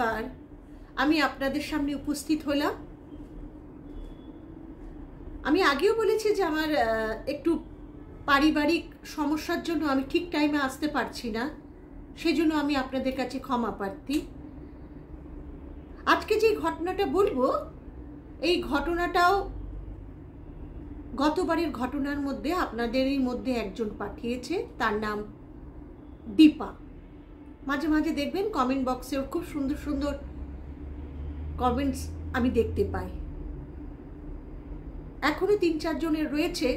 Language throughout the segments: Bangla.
প্রথমবার আমি আপনাদের সামনে উপস্থিত হলাম। আমি আগেও বলেছি যে আমার একটু পারিবারিক সমস্যার জন্য আমি ঠিক টাইমে আসতে পারছি না, সেজন্য আমি আপনাদের কাছে ক্ষমা প্রার্থী। আজকে যে ঘটনাটা বলবো, এই ঘটনাটাও গতবারের ঘটনার মধ্যে আপনাদেরই মধ্যে একজন পাঠিয়েছে, তার নাম দীপা। মাঝে মাঝে দেখবেন কমেন্ট বক্সে খুব সুন্দর সুন্দর কমেন্টস আমি দেখতে পাই। এখনো 3-4 জনের রয়েছে।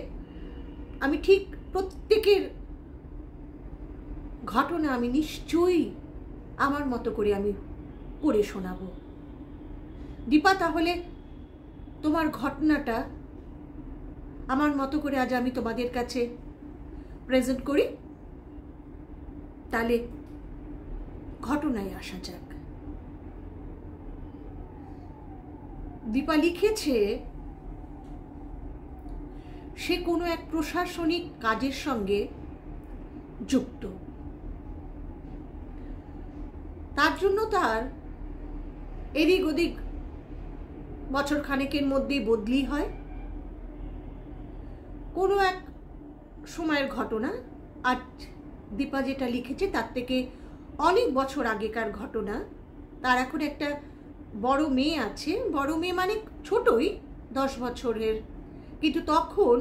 আমি ঠিক প্রত্যেকের ঘটনা আমি নিশ্চয়ই আমার মতো করে আমি পড়ে শোনাবো। দীপা, তাহলে তোমার ঘটনাটা আমার মতো করে আজ আমি তোমাদের কাছে প্রেজেন্ট করি। তাহলে ঘটনায় আসা যাক। দীপা লিখেছে সে কোনো এক প্রশাসনিক কাজের সঙ্গে যুক্ত। তার জন্য তার এদিক ওদিক বছর খানেকের মধ্যেই বদলি হয়। কোনো এক সময়ের ঘটনা, আজ দীপা যেটা লিখেছে তার থেকে অনেক বছর আগেকার ঘটনা। তার এখন একটা বড় মেয়ে আছে, বড় মেয়ে মানে ছোটই, 10 বছরের, কিন্তু তখন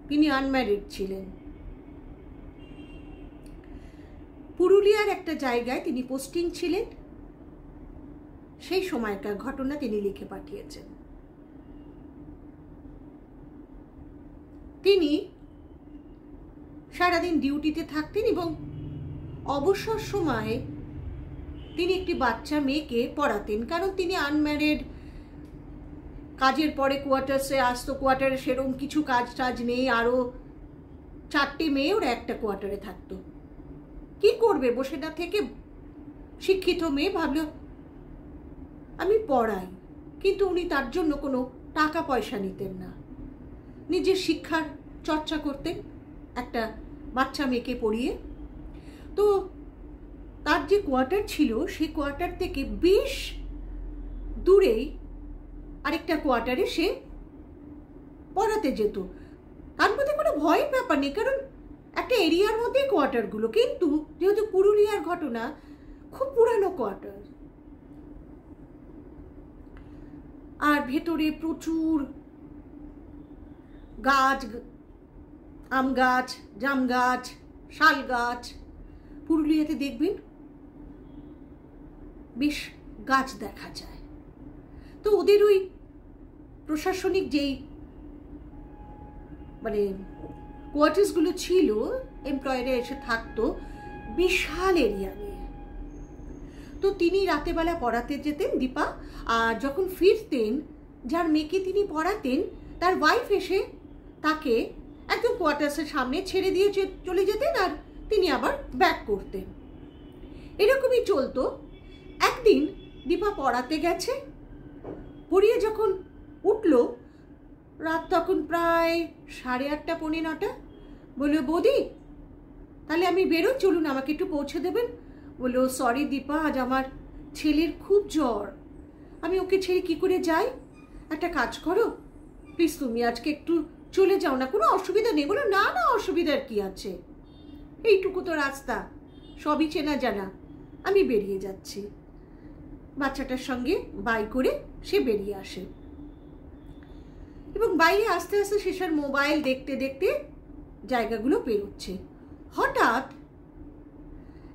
তিনি আনম্যারিড ছিলেন। পুরুলিয়ার একটা জায়গায় তিনি পোস্টিং ছিলেন। সেই সময়কার ঘটনা তিনি লিখে পাঠিয়েছেন। তিনি সারাদিন ডিউটিতে থাকতেন এবং অবসর সময়ে তিনি একটি বাচ্চা মেয়েকে পড়াতেন, কারণ তিনি আনম্যারিড। কাজের পরে কোয়ার্টার্সে আসতো, কোয়ার্টারে সেরকম কিছু কাজ টাজ নেই, আরও 4টে মেয়ে ওরা একটা কোয়ার্টারে থাকতো। কি করবে বসে না থেকে? শিক্ষিত মেয়ে, ভাবলো আমি পড়াই, কিন্তু উনি তার জন্য কোনো টাকা পয়সা নিতেন না, নিজের শিক্ষার চর্চা করতেন একটা বাচ্চা মেয়েকে পড়িয়ে। তো তার যে কোয়ার্টার ছিল সেই কোয়ার্টার থেকে বেশ দূরেই আরেকটা কোয়ার্টারে সে পড়াতে যেত। তার মধ্যে কোনো ভয়ের ব্যাপার নেই, কারণ একটা এরিয়ার মধ্যে কোয়ার্টারগুলো, কিন্তু যেহেতু পুরুলিয়ার ঘটনা, খুব পুরানো কোয়ার্টার, আর ভেতরে প্রচুর গাছ, আম গাছ, জাম গাছ, শাল গাছ। পুরুলিয়াতে দেখবেন বেশ গাছ দেখা যায়। তো ওদের ওই প্রশাসনিক যেই মানে কোয়ার্টার্সগুলো ছিল, এমপ্লয়াররা এসে থাকতো বিশাল এরিয়া নিয়ে। তো তিনি রাতেবেলা পড়াতে যেতেন দীপা, আর যখন ফিরতেন, যার মেয়েকে তিনি পড়াতেন তার ওয়াইফ এসে তাকে একদম কোয়ার্টার্সের সামনে ছেড়ে দিয়ে চলে যেতেন, আর তিনি আবার ব্যাক করতেন। এরকমই চলতো। একদিন দীপা পড়াতে গেছে, পড়িয়ে যখন উঠল, রাত তখন প্রায় 8:30 পৌনে 9টা। বললো, বৌদি তাহলে আমি বেরোই, চলুন আমাকে একটু পৌঁছে দেবেন। বললো, সরি দীপা, আজ আমার ছেলের খুব জ্বর, আমি ওকে ছেড়ে কি করে যাই? একটা কাজ করো প্লিজ, তুমি আজকে একটু চলে যাও না, কোনো অসুবিধা নেই। বলো, না না, অসুবিধার কি আছে, এইটুকু তো রাস্তা, সবই চেনা জানা, আমি বেরিয়ে যাচ্ছি। বাচ্চাটার সঙ্গে বাই করে সে বেরিয়ে আসে এবং বাইরে আস্তে আস্তে শেষের মোবাইল দেখতে দেখতে জায়গাগুলো পেরোচ্ছে। হঠাৎ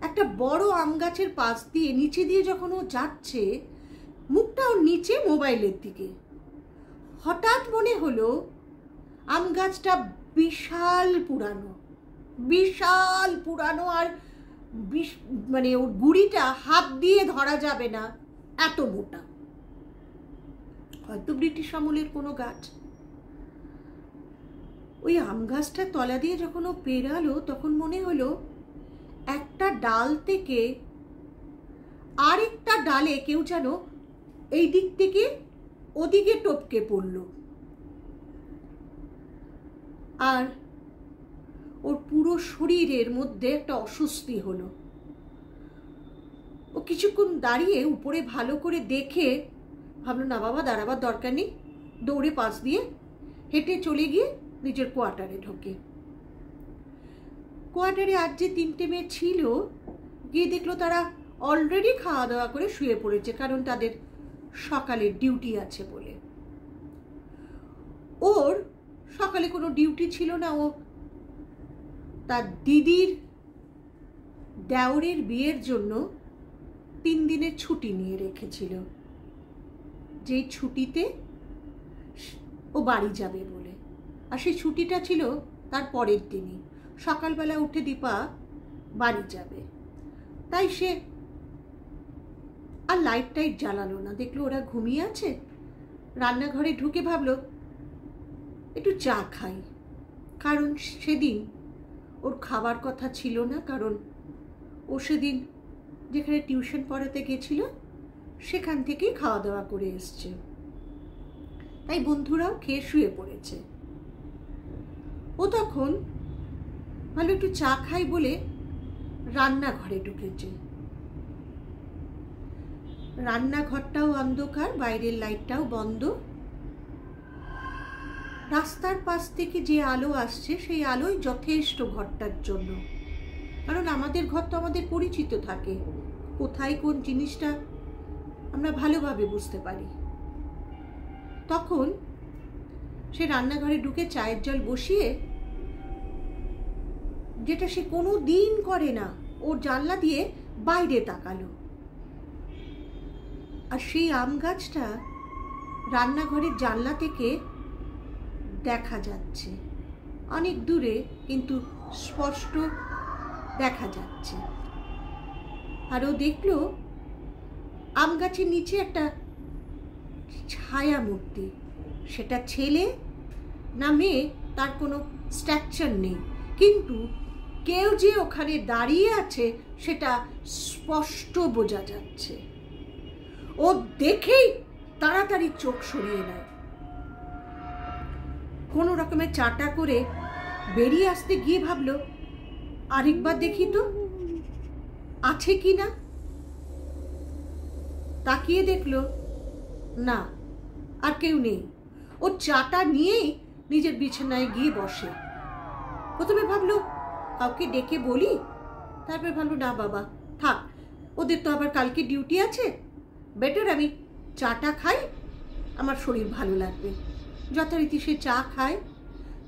একটা বড় আম গাছের পাশ দিয়ে নিচে দিয়ে যখন ও যাচ্ছে, মুখটা ওর নিচে মোবাইলের দিকে, হঠাৎ মনে হলো আম গাছটা বিশাল পুরানো, বিশাল পুরানো, আর মানে ওর গুড়িটা হাত দিয়ে ধরা যাবে না, এত মোটা, হয়তো ব্রিটিশ আমলের কোনো গাছ। ওই আম গাছটার তলা দিয়ে যখন ও পেরালো, তখন মনে হলো একটা ডাল থেকে আরেকটা ডালে কেউ যেন এই দিক থেকে ওদিকে টপকে পড়ল, আর ওর পুরো শরীরের মধ্যে একটা অস্বস্তি হলো। ও কিছুক্ষণ দাঁড়িয়ে উপরে ভালো করে দেখে ভাবলো না বাবা দাঁড়াবার দরকার নেই, দৌড়ে পাশ দিয়ে হেঁটে চলে গিয়ে নিজের কোয়ার্টারে ঢোকে। কোয়ার্টারে আর যে 3টে মেয়ে ছিল গিয়ে দেখলো তারা অলরেডি খাওয়া দাওয়া করে শুয়ে পড়েছে, কারণ তাদের সকালে ডিউটি আছে বলে। ওর সকালে কোনো ডিউটি ছিল না, ও তার দিদির দেওরের বিয়ের জন্য 3 দিনের ছুটি নিয়ে রেখেছিল, যেই ছুটিতে ও বাড়ি যাবে বলে। আর সেই ছুটিটা ছিল তার পরের দিনই। সকালবেলা উঠে দীপা বাড়ি যাবে, তাই সে আর লাইট টাইট জ্বালালো না। দেখলো ওরা ঘুমিয়ে আছে, রান্নাঘরে ঢুকে ভাবলো একটু চা খাই, কারণ সেদিন ওর খাবার কথা ছিল না, কারণ ও সেদিন যেখানে টিউশন পড়াতে গেছিল সেখান থেকেই খাওয়া দাওয়া করে এসছে, তাই বন্ধুরাও খেয়ে শুয়ে পড়েছে। ও তখন ভালো একটু চা খাই বলে রান্নাঘরে ঢুকেছে। রান্নাঘরটাও অন্ধকার, বাইরের লাইটটাও বন্ধ। রাস্তার পাশ থেকে যে আলো আসছে সেই আলোই যথেষ্ট ঘরটার জন্য, কারণ আমাদের ঘর তো আমাদের পরিচিত থাকে, কোথায় কোন জিনিসটা আমরা ভালোভাবে বুঝতে পারি। তখন সে রান্নাঘরে ঢুকে চায়ের জল বসিয়ে, যেটা সে কোনো দিন করে না, ওর জানলা দিয়ে বাইরে তাকালো। আর সেই আম গাছটা রান্নাঘরের জানলা থেকে দেখা যাচ্ছে, অনেক দূরে কিন্তু স্পষ্ট দেখা যাচ্ছে। আর ও দেখলো আম গাছের নিচে একটা ছায়া মূর্তি, সেটা ছেলে না মেয়ে তার কোনো স্ট্রাকচার নেই, কিন্তু কেউ যে ওখানে দাঁড়িয়ে আছে সেটা স্পষ্ট বোঝা যাচ্ছে। ও দেখেই তাড়াতাড়ি চোখ সরিয়ে নেয়। কোনো রকমের চাটা করে বেরিয়ে আসতে গিয়ে ভাবলো আরেকবার দেখি তো আছে কি না। তাকিয়ে দেখলো না, আর কেউ নেই। ও চাটা নিয়েই নিজের বিছানায় গিয়ে বসে। প্রথমে ভাবলো কাউকে ডেকে বলি, তারপরে ভাবলো না বাবা থাক, ওদের তো আবার কালকে ডিউটি আছে, বেটার আমি চাটা খাই, আমার শরীর ভালো লাগবে। যথারীতি সে চা খায়,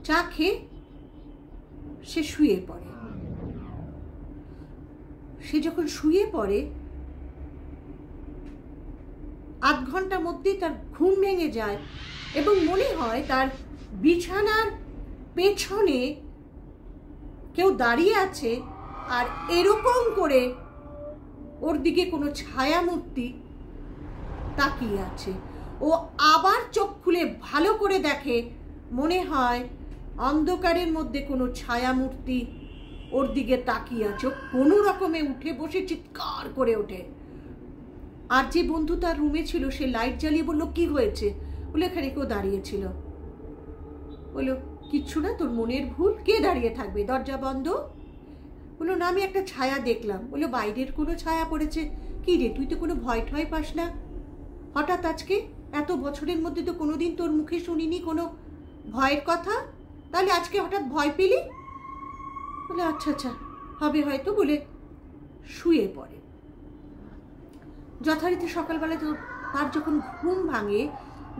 চা খেয়ে সে শুয়ে পড়ে। সে যখন শুয়ে পড়ে 8 ঘন্টার মধ্যেই তার ঘুম ভেঙে যায় এবং মনে হয় তার বিছানার পেছনে কেউ দাঁড়িয়ে আছে, আর এরকম করে ওর দিকে কোনো ছায়া মূর্তি তাকিয়ে আছে। ও আবার চোখ খুলে ভালো করে দেখে, মনে হয় অন্ধকারের মধ্যে কোনো ছায়া মূর্তি ওর দিকে তাকিয়ে আছে। কোনো রকমে উঠে বসে চিৎকার করে ওঠে। আর যে বন্ধু তার রুমে ছিল সে লাইট জ্বালিয়ে বললো কি হয়েছে, বলে এখানে কেউ দাঁড়িয়েছিল। বললো কিচ্ছু না, তোর মনের ভুল, কে দাঁড়িয়ে থাকবে, দরজা বন্ধ। বললো না আমি একটা ছায়া দেখলাম। বললো বাইরের কোনো ছায়া পড়েছে? কি রে তুই তো কোনো ভয় ঠয় পাস না, হঠাৎ আজকে এত বছরের মধ্যে তো কোনোদিন তোর মুখে শুনিনি কোনো ভয়ের কথা, তাহলে আজকে হঠাৎ ভয় পেলি? বলে আচ্ছা আচ্ছা হবে হয়তো, বলে শুয়ে পড়ে। যথারীতি সকালবেলা তো তার যখন ঘুম ভাঙে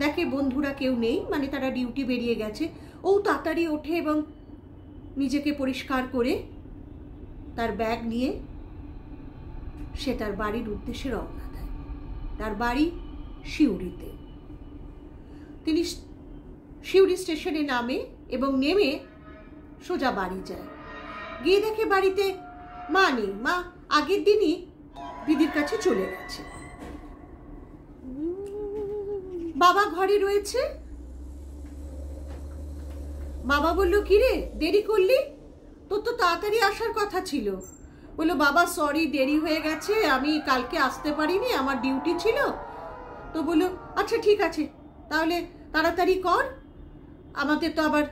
দেখে বন্ধুরা কেউ নেই, মানে তারা ডিউটি বেরিয়ে গেছে। ও তাড়াতাড়ি ওঠে এবং নিজেকে পরিষ্কার করে তার ব্যাগ নিয়ে সে তার বাড়ির উদ্দেশ্যে রওনা দেয়। তার বাড়ি সিউড়িতে। তিনি সিউড়ি স্টেশনে নামে এবং নেমে সোজা বাড়ি যায়। গিয়ে দেখে বাড়িতে মা নেই, মা আগের দিনই দিদির কাছে চলে গেছে। বাবা ঘরে রয়েছে। বাবা বলল কি রে দেরি করলি, তোর তো তাড়াতাড়ি আসার কথা ছিল। বললো বাবা সরি দেরি হয়ে গেছে, আমি কালকে আসতে পারিনি, আমার ডিউটি ছিল। তো বললো আচ্ছা ঠিক আছে তাহলে তাড়াতাড়ি কর, আমাদের তো আবার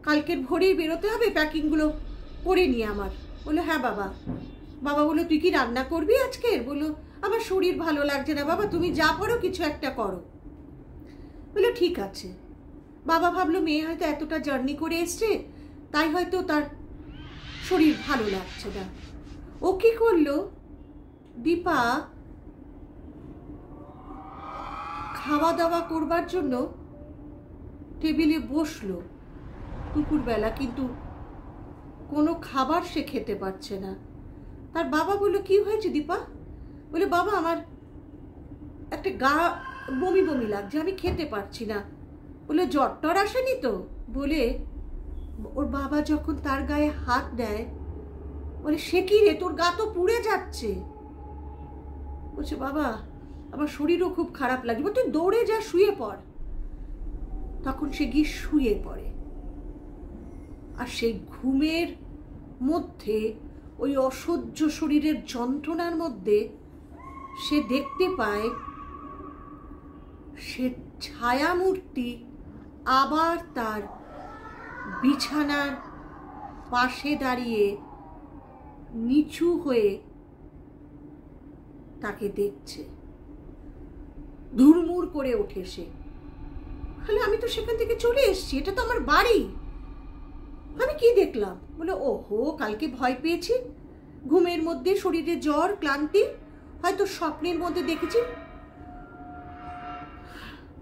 কালকের ভোরেই বেরোতে হবে, প্যাকিংগুলো করে নিয়ে আমার। বললো হ্যাঁ বাবা বাবা বললো, তুই কি রান্না করবি আজকের? বললো, আমার শরীর ভালো লাগছে না বাবা, তুমি যা করো কিছু একটা করো। বললো ঠিক আছে। বাবা ভাবলো মেয়ে হয়তো এতটা জার্নি করে এসছে, তাই হয়তো তার শরীর ভালো লাগছে না। ও কি করলো, দীপা খাওয়া দাওয়া করবার জন্য টেবিলে বসলো দুপুরবেলা, কিন্তু কোনো খাবার সে খেতে পারছে না। তার বাবা বললো, কি হয়েছে দীপা? বলে, বাবা আমার একটা গা বমি বমি লাগছে, আমি খেতে পারছি না। বলে, জ্বর টর আসেনি তো? বলে ওর বাবা যখন তার গায়ে হাত দেয়, বলে, সে কি রে, তোর গা তো পুড়ে যাচ্ছে। বলছে, বাবা আমার শরীরও খুব খারাপ লাগবে, তুই দৌড়ে যা, শুয়ে পড়। তখন সে গিয়ে শুয়ে পড়ে। আর সেই ঘুমের মধ্যে, ওই অসহ্য শরীরের যন্ত্রণার মধ্যে সে দেখতে পায় সে ছায়ামূর্তি আবার তার বিছানার পাশে দাঁড়িয়ে নিচু হয়ে তাকে দেখছে। ধুরমুর করে ওঠে সে। আমি তো সেখান থেকে চলে এসেছি, এটা তো আমার বাড়ি, আমি কি দেখলাম? বলে, ওহো, কালকে ভয় পেয়েছি, ঘুমের মধ্যে শরীরে জ্বর, ক্লান্তি, হয়তো স্বপ্নের মধ্যে দেখেছি।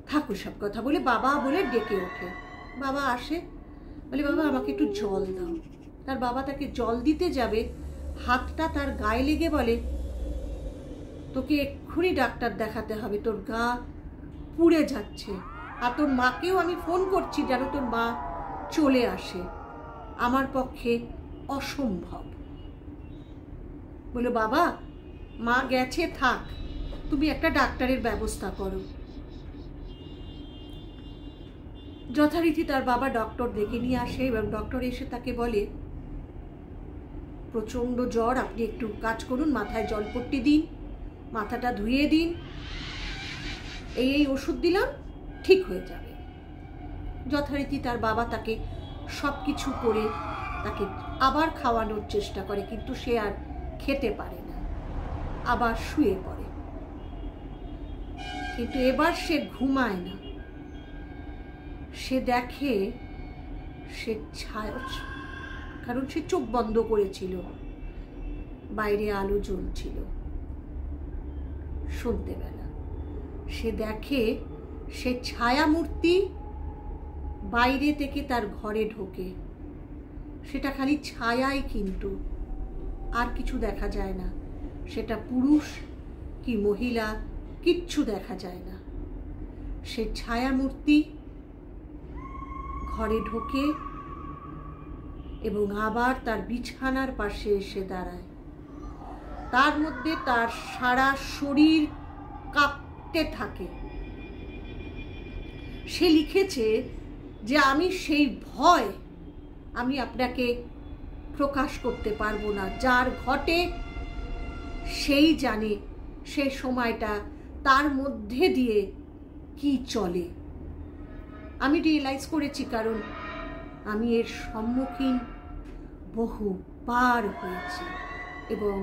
থাকো সব কথা। বলে বাবা বলে ডেকে ওঠে। বাবা আসে, বলে, বাবা আমাকে একটু জল দাও। তার বাবা তাকে জল দিতে যাবে, হাতটা তার গায়ে লেগে বলে, তোকে এক্ষুনি ডাক্তার দেখাতে হবে, তোর গা পুড়ে যাচ্ছে, আর তোর মাকেও আমি ফোন করছি যেন তোর মা চলে আসে, আমার পক্ষে অসম্ভব। বলে, বাবা মা গেছে, থাক, তুমি একটা ডাক্তারের ব্যবস্থা করো। যথারীতি তার বাবা ডক্টর ডেকে নিয়ে আসে এবং ডক্টর এসে তাকে বলে, প্রচণ্ড জ্বর, আপনি একটু কাজ করুন, মাথায় জলপট্টি দিন, মাথাটা ধুয়ে দিন, এই ওষুধ দিলাম, ঠিক হয়ে যাবে। যথারীতি তার বাবা তাকে সব কিছু করে তাকে আবার খাওয়ানোর চেষ্টা করে, কিন্তু সে আর খেতে পারে না, আবার শুয়ে পড়ে। কিন্তু এবার সে ঘুমায় না, সে দেখে সে ছায়া, কারণ সে চোখ বন্ধ করেছিল, বাইরে আলো জ্বলছিল সন্ধ্যেবেলা। সে দেখে সে ছায়ামূর্তি বাইরে থেকে তার ঘরে ঢোকে। সেটা খালি ছায়াই, কিন্তু আর কিছু দেখা যায় না, সেটা পুরুষ কি মহিলা কিচ্ছু দেখা যায় না। সে ছায়ামূর্তি ঘরে ঢোকে এবং আবার তার বিছানার পাশে এসে দাঁড়ায়। তার মধ্যে তার সারা শরীর কাঁপতে থাকে। সে লিখেছে যে, আমি সেই ভয় আমি আপনাকে প্রকাশ করতে পারবো না, যার ঘটে সেই জানে সে সময়টা তার মধ্যে দিয়ে কি চলে। আমি রিয়েলাইজ করেছি, কারণ আমি এর সম্মুখীন বহুবার হয়েছি এবং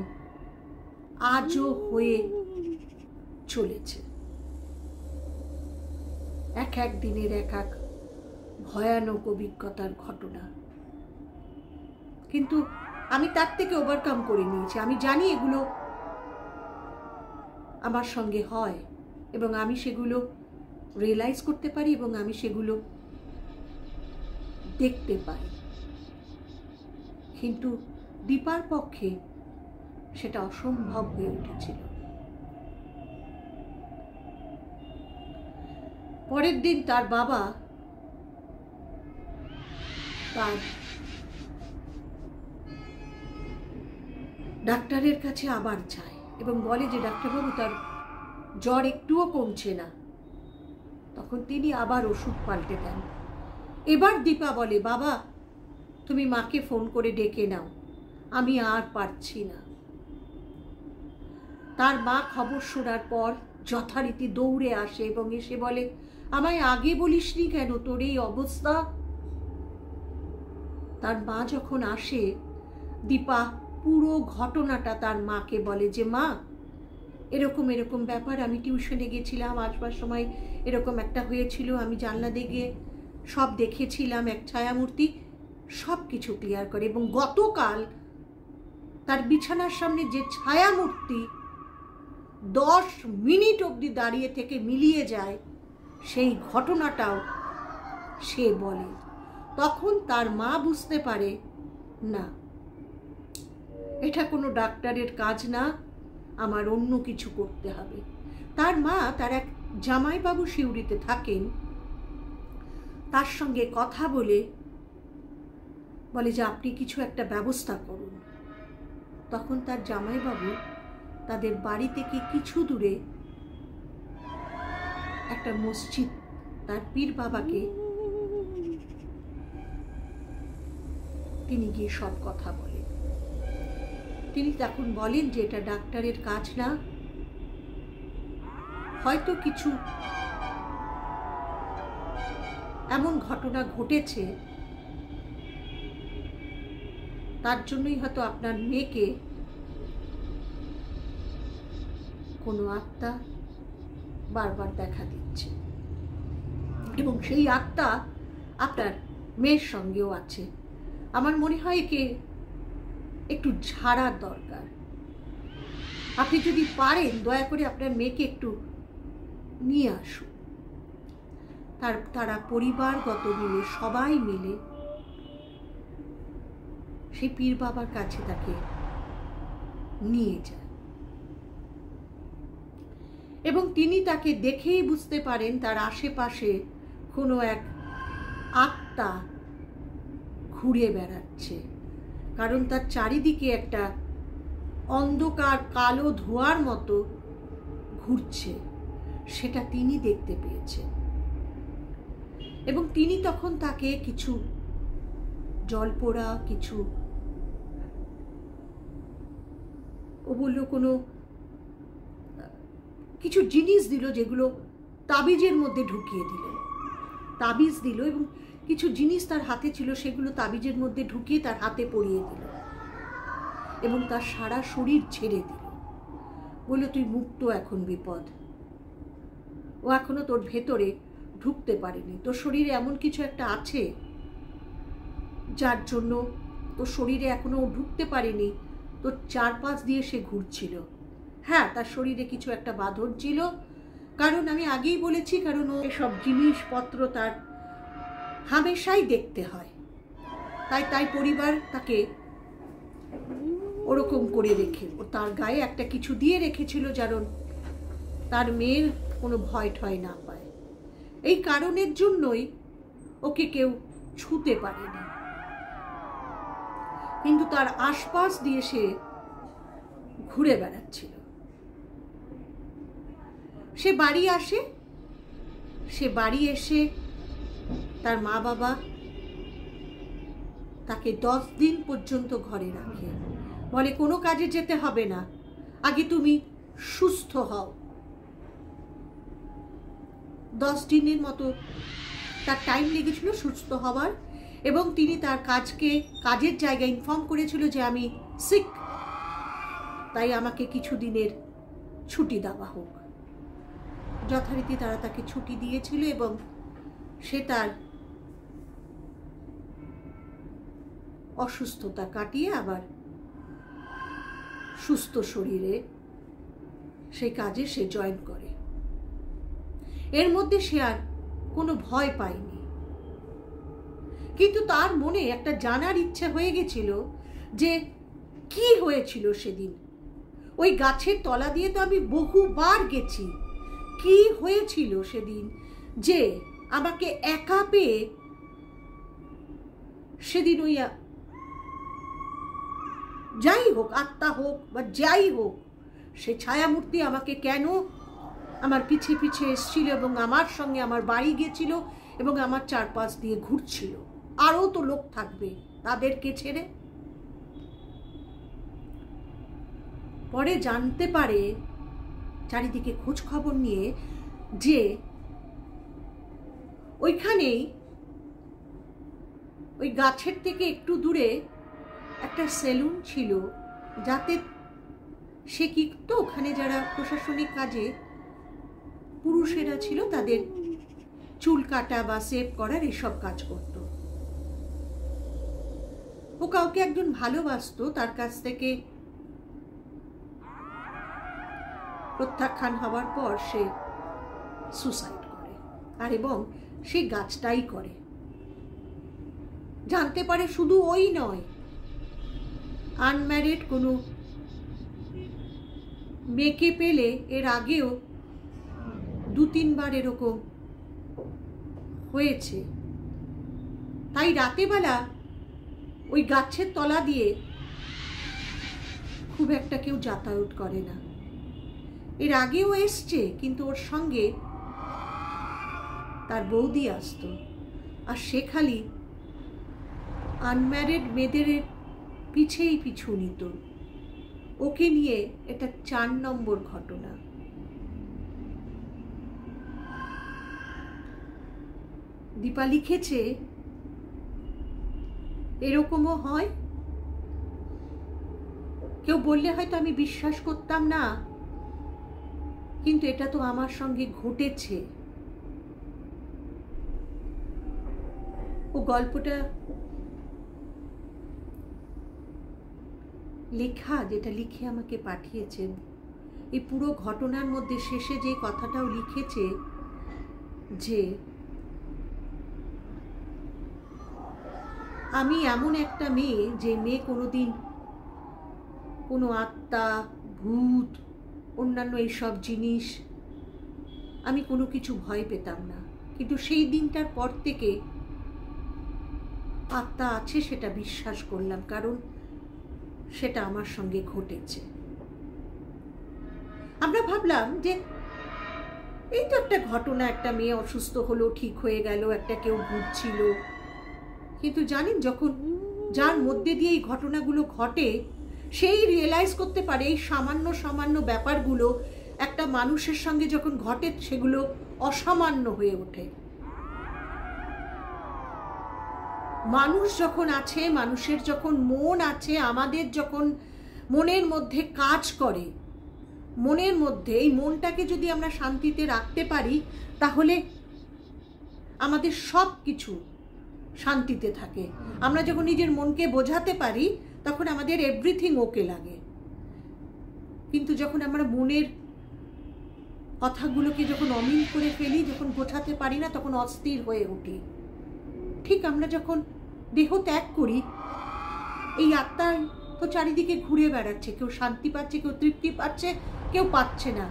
আজও হয়ে চলেছে। এক এক দিনের এক এক ভয়ানক অভিজ্ঞতার ঘটনা, কিন্তু আমি তার থেকে ওভারকাম করে নিয়েছি। আমি জানি এগুলো আমার সঙ্গে হয় এবং আমি সেগুলো রিয়েলাইজ করতে পারি এবং আমি সেগুলো দেখতে পাই, কিন্তু দীপার পক্ষে সেটা অসম্ভব হয়ে উঠেছিল। পরের দিন তার বাবা তার ডাক্তারের কাছে আবার যায় এবং বলে যে, ডাক্তারবাবু তার জ্বর একটুও কমছে না। তখন তিনি আবার ওষুধ পাল্টে দেন। এবার দীপা বলে, বাবা তুমি মাকে ফোন করে ডেকে নাও, আমি আর পারছি না। তার মা খবর শোনার পর যথারীতি দৌড়ে আসে এবং এসে বলে, আমায় আগে বলিসনি কেন, তোর এই অবস্থা। তার মা যখন আসে, দীপা পুরো ঘটনাটা তার মাকে বলে যে মা, এরকম এরকম ব্যাপার, আমি টিউশনে গেছিলাম, আসবার সময় এরকম একটা হয়েছিল, আমি জানলা দিয়ে সব দেখেছিলাম, এক ছায়ামূর্তি, সব কিছু ক্লিয়ার করে। এবং গতকাল তার বিছানার সামনে যে ছায়ামূর্তি 10 মিনিট অবধি দাঁড়িয়ে থেকে মিলিয়ে যায়, সেই ঘটনাটাও সে বলে। তখন তার মা বুঝতে পারে না, এটা কোনো ডাক্তারের কাজ না, আমার অন্য কিছু করতে হবে। তার মা, তার এক জামাইবাবু সিউড়িতে থাকেন, তার সঙ্গে কথা বলে যে আপনি কিছু একটা ব্যবস্থা করুন। তখন তার জামাইবাবু তাদের বাড়ি থেকে কিছু দূরে একটা মসজিদ, তার পীর বাবাকে তিনি গিয়ে সব কথা বলেন। তিনি তখন বলেন যে এটা ডাক্তারের কাজ না, হয়তো কিছু এমন ঘটনা ঘটেছে, তার জন্যই হয়তো আপনার মেয়েকে কোনো আত্মা বারবার দেখা দিচ্ছে, এবং সেই আত্মা আপনার মেয়ের সঙ্গেও আছে। আমার মনে হয় একে একটু ঝাড়ার দরকার। আপনি যদি পারেন দয়া করে আপনার মেয়েকে একটু নিয়ে আসুন। তারা পরিবারগত মিলে, সবাই মিলে সেই পীর বাবার কাছে তাকে নিয়ে যায়, এবং তিনি তাকে দেখেই বুঝতে পারেন তার আশেপাশে কোনো এক আত্মা ঘুরে বেড়াচ্ছে, কারণ তার চারিদিকে একটা অন্ধকার কালো ধোঁয়ার মতো ঘুরছে, সেটা তিনি দেখতে পেয়েছেন। এবং তিনি তখন তাকে কিছু জলপোড়া, কিছু, ও বললো কোনো কিছু জিনিস দিল, যেগুলো তাবিজের মধ্যে ঢুকিয়ে দিল। তাবিজ দিল এবং কিছু জিনিস তার হাতে ছিল, সেগুলো তাবিজের মধ্যে ঢুকিয়ে তার হাতে পরিয়ে দিল এবং তার সারা শরীর ছেড়ে দিল। বলল তুই মুক্ত, এখন বিপদ, ও এখনো তোর ভেতরে ঢুকতে পারেনি, তোর শরীরে এমন কিছু একটা আছে যার জন্য তোর শরীরে এখনো ও ঢুকতে পারেনি, তোর চারপাশ দিয়ে সে ঘুরছিল। হ্যাঁ, তার শরীরে কিছু একটা বাঁধন ছিল, কারণ আমি আগেই বলেছি, কারণ ও এসব জিনিসপত্র তার হামেশাই দেখতে হয়, তাই পরিবার তাকে ওরকম করে রেখে, ও তার গায়ে একটা কিছু দিয়ে রেখেছিল যেন তার মেয়ের কোনো ভয় ঠয় না পায়। এই কারণের জন্যই ওকে কেউ ছুঁতে পারেনি, কিন্তু তার আশপাশ দিয়ে সে ঘুরে বেড়াচ্ছিল। সে বাড়ি আসে, সে বাড়ি এসে তার মা বাবা তাকে 10 দিন পর্যন্ত ঘরে রাখে, বলে কোনো কাজে যেতে হবে না, আগে তুমি সুস্থ হও। 10 দিনের মতো তার টাইম লেগেছিল সুস্থ হওয়ার, এবং তিনি তার কাজের জায়গায় ইনফর্ম করেছিল যে আমি সিক, তাই আমাকে কিছু দিনের ছুটি দেওয়া হোক। যথারীতি তারা তাকে ছুটি দিয়েছিল এবং সে তার অসুস্থতা কাটিয়ে আবার সুস্থ শরীরে সেই কাজে সে জয়েন করে। এর মধ্যে সে আর কোনো ভয় পায়নি, কিন্তু তার মনে একটা জানার ইচ্ছে হয়ে গেছিল যে কি হয়েছিল সেদিন। ওই গাছের তলা দিয়ে তো আমি বহুবার গেছি, কি হয়েছিল সেদিন যে আমাকে একা পেয়ে সেদিন ওই যাই হোক, আত্মা হোক বা যাই হোক, সে ছায়ামূর্তি আমাকে কেন আমার পিছে পিছে এসেছিল এবং আমার সঙ্গে আমার বাড়ি গেছিল এবং আমার চারপাশ দিয়ে ঘুরছিল। আরও তো লোক থাকবে, তাদেরকে ছেড়ে। পরে জানতে পারে চারিদিকে খোঁজ খবর নিয়ে যে ওইখানেই ওই গাছের থেকে একটু দূরে একটা সেলুন ছিল, যাতে সে কি তো ওখানে যারা প্রশাসনিক কাজে পুরুষেরা ছিল তাদের চুল কাটা বা সেভ করার এসব কাজ করত। ও কাউকে একজন ভালোবাসতো, তার কাছ থেকে প্রত্যাখ্যান হওয়ার পর সে সুসাইড করে, আর এবং সে গাছটাই করে। জানতে পারে শুধু ওই নয়, আনম্যারিড কোনো মেয়েকে পেলে এর আগেও 2-3 বার এরকম হয়েছে। তাই রাতেবেলা ওই গাছের তলা দিয়ে খুব একটা কেউ যাতায়াত করে না। এর আগেও এসছে, কিন্তু ওর সঙ্গে তার বৌদি আসতো, আর সে খালি আনম্যারিড মেয়েদের পিছেই পিছু নিত। ওকে নিয়ে এটা 4 নম্বর ঘটনা। দীপা লিখেছে, এরকমও হয়। কেউ বললে হয়তো আমি বিশ্বাস করতাম না, কিন্তু এটা তো আমার সঙ্গে ঘটেছে। ও গল্পটা লেখা, যেটা লিখে আমাকে পাঠিয়েছেন, এই পুরো ঘটনার মধ্যে শেষে যে কথাটাও লিখেছে যে আমি এমন একটা মেয়ে, যে মেয়ে কোনোদিন কোনো আত্মা, ভূত, অন্যান্য এইসব জিনিস, আমি কোনো কিছু ভয় পেতাম না, কিন্তু সেই দিনটার পর থেকে আত্মা আছে সেটা বিশ্বাস করলাম, কারণ সেটা আমার সঙ্গে ঘটেছে। আমরা ভাবলাম যে এই তো একটা ঘটনা, একটা মেয়ে অসুস্থ হলো, ঠিক হয়ে গেল, একটা কেউ ঘুরছিল। কিন্তু জানেন, যখন যার মধ্যে দিয়ে এই ঘটনাগুলো ঘটে, সেই রিয়েলাইজ করতে পারে এই সামান্য সামান্য ব্যাপারগুলো একটা মানুষের সঙ্গে যখন ঘটে সেগুলো অসামান্য হয়ে ওঠে। মানুষ যখন আছে, মানুষের যখন মন আছে, আমাদের যখন মনের মধ্যে কাজ করে, মনের মধ্যে এই মনটাকে যদি আমরা শান্তিতে রাখতে পারি, তাহলে আমাদের সব কিছু শান্তিতে থাকে। আমরা যখন নিজের মনকে বোঝাতে পারি, তখন আমাদের এভরিথিং ওকে লাগে। কিন্তু যখন আমরা মনের কথাগুলোকে যখন অমিল করে ফেলি, যখন বোঝাতে পারি না, তখন অস্থির হয়ে উঠি। ঠিক আমরা যখন দেহ ত্যাগ করি, এই আত্মা তো চারিদিকে ঘুরে বেড়াচ্ছে, কেউ শান্তি পাচ্ছে, কেউ তৃপ্তি পাচ্ছে, কেউ পাচ্ছে না,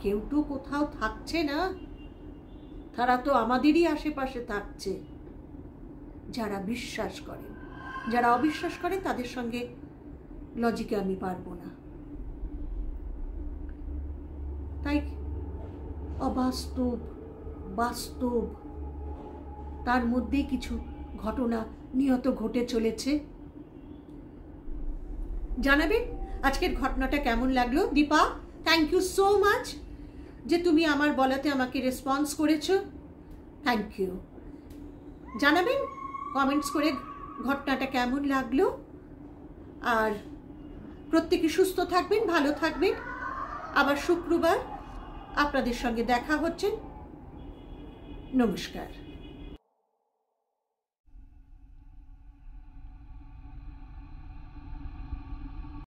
কেউ তো কোথাও থাকছে না। তারা তো আমাদেরই আশেপাশে থাকছে। যারা বিশ্বাস করে, যারা অবিশ্বাস করে, তাদের সঙ্গে লজিকে আমি পারবো না। তাই অবাস্তব, বাস্তব, তার মধ্যেই কিছু ঘটনা নিয়ত ঘটে চলেছে। জানাবেন আজকের ঘটনাটা কেমন লাগলো। Dipa, thank you so much যে তুমি আমার বলাতে আমাকে রেসপন্স করেছো। Thank you. জানাবেন কমেন্টস করে ঘটনাটা কেমন লাগলো। আর প্রত্যেকে সুস্থ থাকবেন, ভালো থাকবেন। আবার শুক্রবার আপনাদের সঙ্গে দেখা হচ্ছে। নমস্কার।